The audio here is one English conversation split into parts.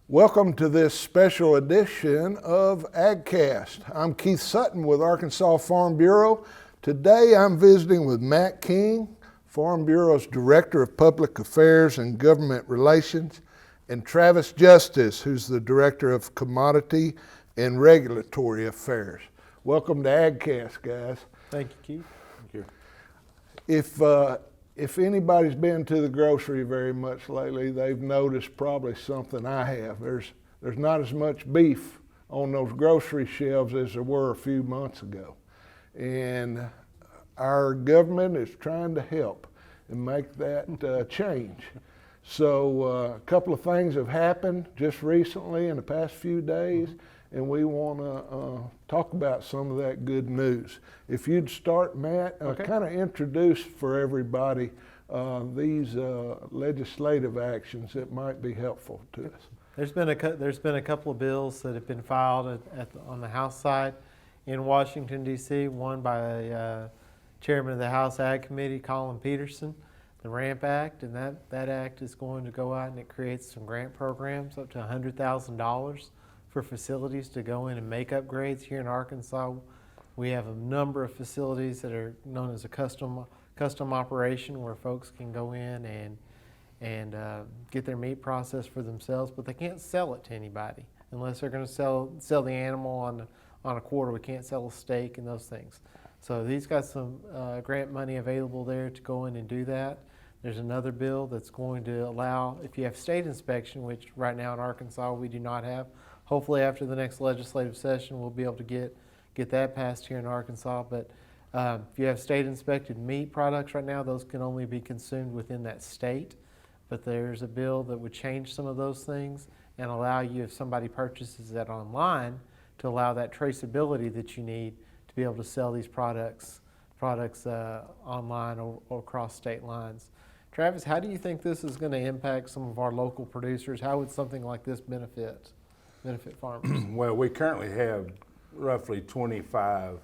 Welcome to this special edition of AgCast. I'm Keith Sutton with Arkansas Farm Bureau. Today I'm visiting with Matt King, Farm Bureau's Director of Public Affairs and Government Relations, and Travis Justice, who's the Director of Commodity and Regulatory Affairs. Welcome to AgCast, guys. Thank you, Keith. Thank you. If anybody's been to the grocery very much lately, they've noticed probably something I have. There's not as much beef on those grocery shelves as there were a few months ago. And our government is trying to help and make that change. So a couple of things have happened just recently in the past few days, and we want to talk about some of that good news. If you'd start, Matt, kind of introduce for everybody these legislative actions that might be helpful to us. There's been a couple of bills that have been filed on the House side in Washington, D.C., one by Chairman of the House Ag Committee, Colin Peterson, the RAMP Act, and that act is going to go out and it creates some grant programs up to $100,000 for facilities to go in and make upgrades here in Arkansas. We have a number of facilities that are known as a custom operation where folks can go in and get their meat processed for themselves, but they can't sell it to anybody unless they're going to sell the animal on a quarter. We can't sell a steak and those things. So these got some grant money available there to go in and do that. There's another bill that's going to allow, if you have state inspection, which right now in Arkansas we do not have. Hopefully after the next legislative session we'll be able to get that passed here in Arkansas. But if you have state inspected meat products right now, those can only be consumed within that state. But there's a bill that would change some of those things and allow you, if somebody purchases that online, to allow that traceability that you need to be able to sell these products online or across state lines. Travis, how do you think this is going to impact some of our local producers? How would something like this benefit farmers? Well, we currently have roughly 25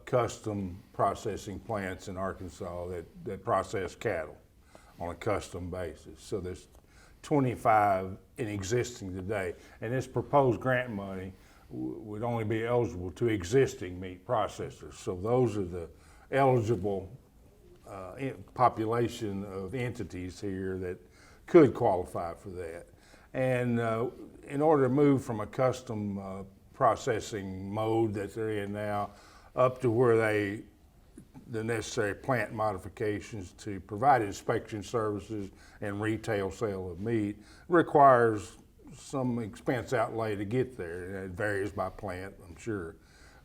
custom processing plants in Arkansas that process cattle on a custom basis. So there's 25 in existing today. And this proposed grant money would only be eligible to existing meat processors. So those are the eligible population of entities here that could qualify for that. And in order to move from a custom processing mode that they're in now up to where the necessary plant modifications to provide inspection services and retail sale of meat requires some expense outlay to get there. It varies by plant, I'm sure.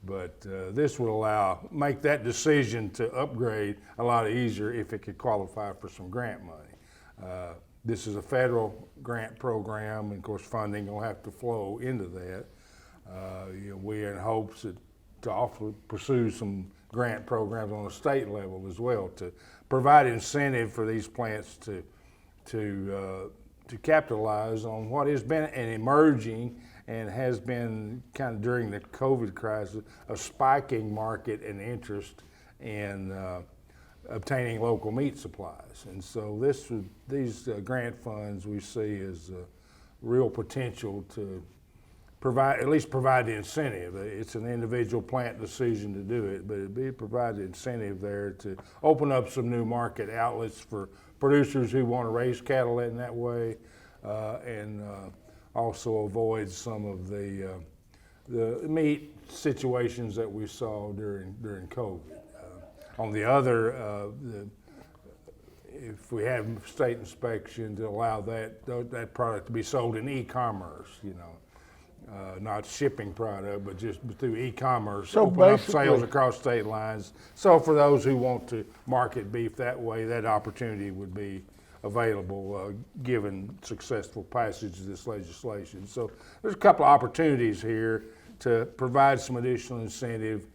But this will make that decision to upgrade a lot easier if it could qualify for some grant money. This is a federal grant program, and of course funding will have to flow into that. We're in hopes to also pursue some grant programs on a state level as well to provide incentive for these plants to capitalize on what has been an emerging and has been kind of during the COVID crisis a spiking market and interest in obtaining local meat supplies. And so these grant funds we see as real potential to at least provide the incentive. It's an individual plant decision to do it, but it'd provide the incentive there to open up some new market outlets for producers who want to raise cattle in that way, and also avoid some of the meat situations that we saw during COVID. On the other, if we have state inspection to allow that product to be sold in e-commerce, not shipping product, but just through e-commerce, so open up sales across state lines. So for those who want to market beef that way, that opportunity would be available given successful passage of this legislation. So there's a couple of opportunities here to provide some additional incentive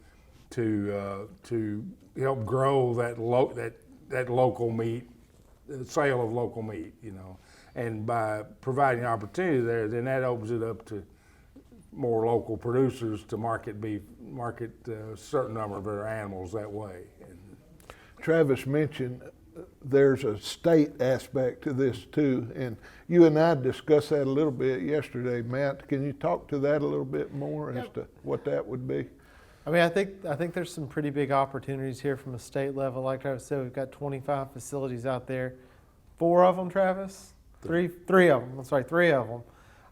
to help grow that local meat, the sale of local meat, and by providing opportunity there, then that opens it up to more local producers to market a certain number of their animals that way. Travis mentioned there's a state aspect to this too, and you and I discussed that a little bit yesterday. Matt, can you talk to that a little bit more as to what that would be? I mean, I think there's some pretty big opportunities here from a state level. Like Travis said, we've got 25 facilities out there. 4 of them, Travis? Three of them. I'm sorry, 3 of them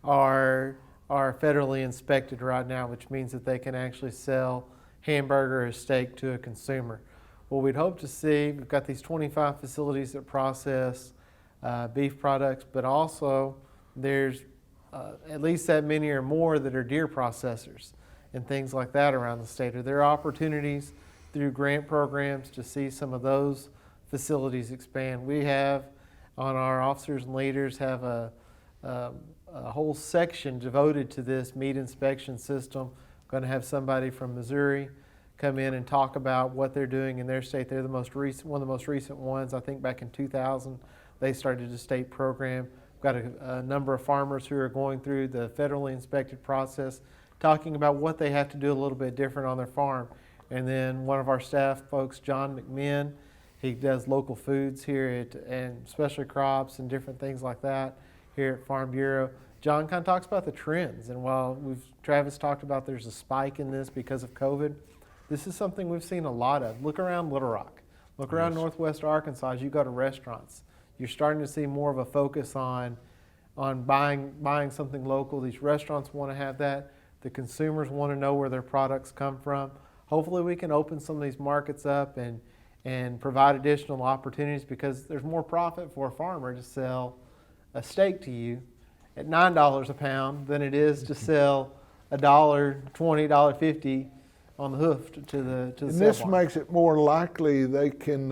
are federally inspected right now, which means that they can actually sell hamburger or steak to a consumer. What we'd hope to see, we've got these 25 facilities that process beef products, but also there's at least that many or more that are deer processors and things like that around the state. Are there opportunities through grant programs to see some of those facilities expand? We have on our officers and leaders have a whole section devoted to this meat inspection system. Going to have somebody from Missouri come in and talk about what they're doing in their state. They're the most recent, one of the most recent ones. I think back in 2000, they started a state program. We've got a number of farmers who are going through the federally inspected process, talking about what they have to do a little bit different on their farm. And then one of our staff folks, John McMinn, he does local foods here and specialty crops and different things like that here at Farm Bureau. John kind of talks about the trends, and while Travis talked about there's a spike in this because of COVID, this is something we've seen a lot of. Look around Little Rock. Look around Northwest Arkansas as you go to restaurants. You're starting to see more of a focus on buying something local. These restaurants want to have that. The consumers want to know where their products come from. Hopefully we can open some of these markets up and provide additional opportunities, because there's more profit for a farmer to sell a steak to you at $9 a pound than it is to sell $1.20, $1.50 on the hoof to the And sale this barn. makes it more likely they can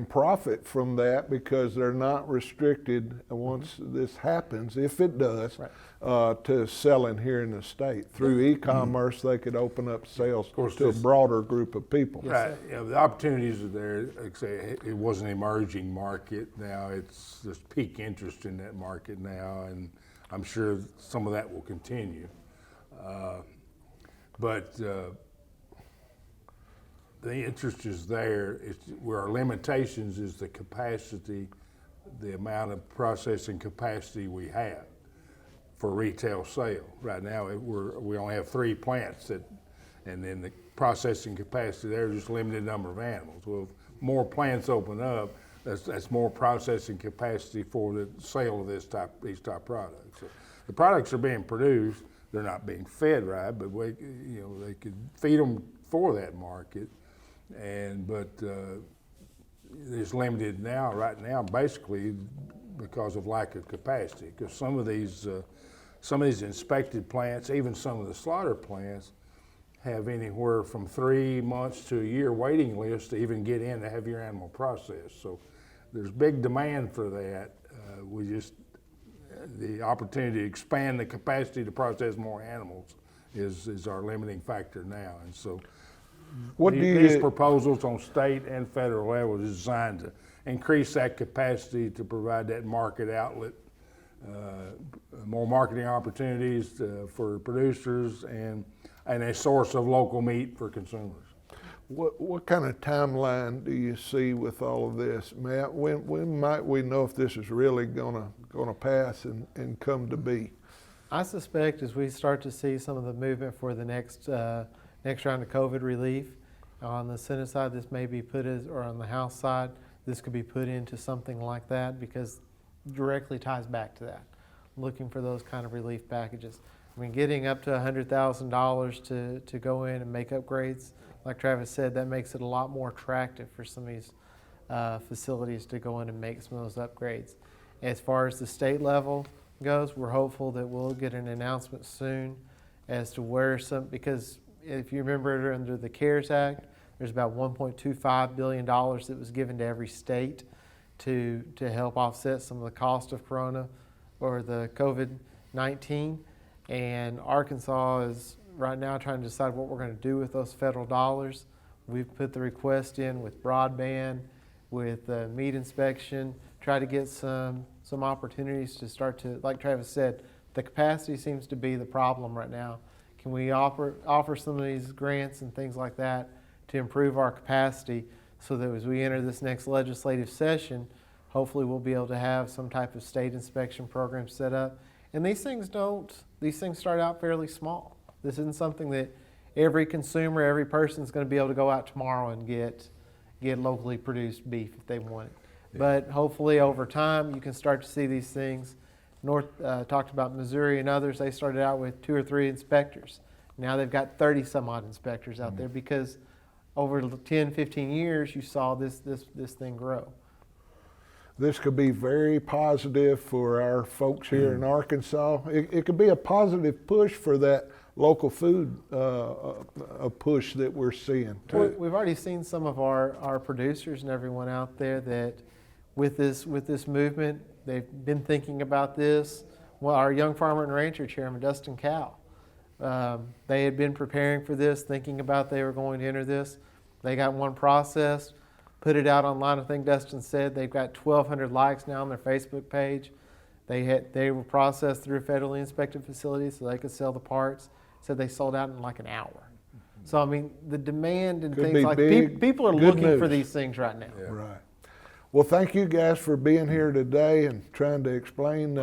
profit from that, because they're not restricted once this happens, if it does, to selling here in the state. Through e-commerce, they could open up sales to a broader group of people. Right. Yeah, the opportunities are there. Like I say, it was an emerging market. Now it's just peak interest in that market now, and I'm sure some of that will continue. But the interest is there. It's where our limitations is the capacity, the amount of processing capacity we have for retail sale. Right now, we only have 3 plants and then the processing capacity there is just a limited number of animals. Well, if more plants open up, that's more processing capacity for the sale of these type products. So the products are being produced. They're not being fed right, but they could feed them for that market, but it's limited now. Right now, basically, because of lack of capacity. Because some of these inspected plants, even some of the slaughter plants, have anywhere from 3 months to a year waiting list to even get in to have your animal processed. So there's big demand for that. The opportunity to expand the capacity to process more animals is our limiting factor now. And so these proposals on state and federal level are designed to increase that capacity to provide that market outlet, more marketing opportunities for producers, and a source of local meat for consumers. What kind of timeline do you see with all of this, Matt? When might we know if this is really gonna pass and come to be? I suspect as we start to see some of the movement for the next round of COVID relief on the Senate side, this may be or on the House side, this could be put into something like that, because directly ties back to that, looking for those kind of relief packages. I mean, getting up to $100,000 to go in and make upgrades, like Travis said, that makes it a lot more attractive for some of these facilities to go in and make some of those upgrades. As far as the state level goes, we're hopeful that we'll get an announcement soon as to where because if you remember under the CARES Act, there's about $1.25 billion that was given to every state to help offset some of the cost of Corona or the COVID-19. And Arkansas is right now trying to decide what we're going to do with those federal dollars. We've put the request in with broadband, with meat inspection, try to get some opportunities to start to, like Travis said, the capacity seems to be the problem right now. Can we offer some of these grants and things like that to improve our capacity so that as we enter this next legislative session, hopefully we'll be able to have some type of state inspection program set up. And these things start out fairly small. This isn't something that every consumer, every person is going to be able to go out tomorrow and get locally produced beef if they want it. But hopefully over time you can start to see these things. Talked about Missouri and others, they started out with 2 or 3 inspectors. Now they've got 30 some odd inspectors out there because over 10, 15 years you saw this thing grow. This could be very positive for our folks here in Arkansas. It could be a positive push for that local food a push that we're seeing too. We've already seen some of our producers and everyone out there that with this movement, they've been thinking about this. Well, our Young Farmer and Rancher Chairman, Dustin Cowell, they had been preparing for this, thinking about they were going to enter this. They got one processed, put it out online. I think Dustin said they've got 1,200 likes now on their Facebook page. They were processed through a federally inspected facility so they could sell the parts. Said they sold out in like an hour. So I mean, the demand and Could things be like big, people are good looking for news. these things right now. Yeah. Right. Well, thank you guys for being here today and trying to explain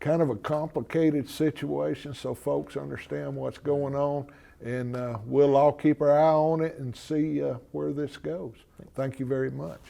kind of a complicated situation so folks understand what's going on. And we'll all keep our eye on it and see where this goes. Thank you very much.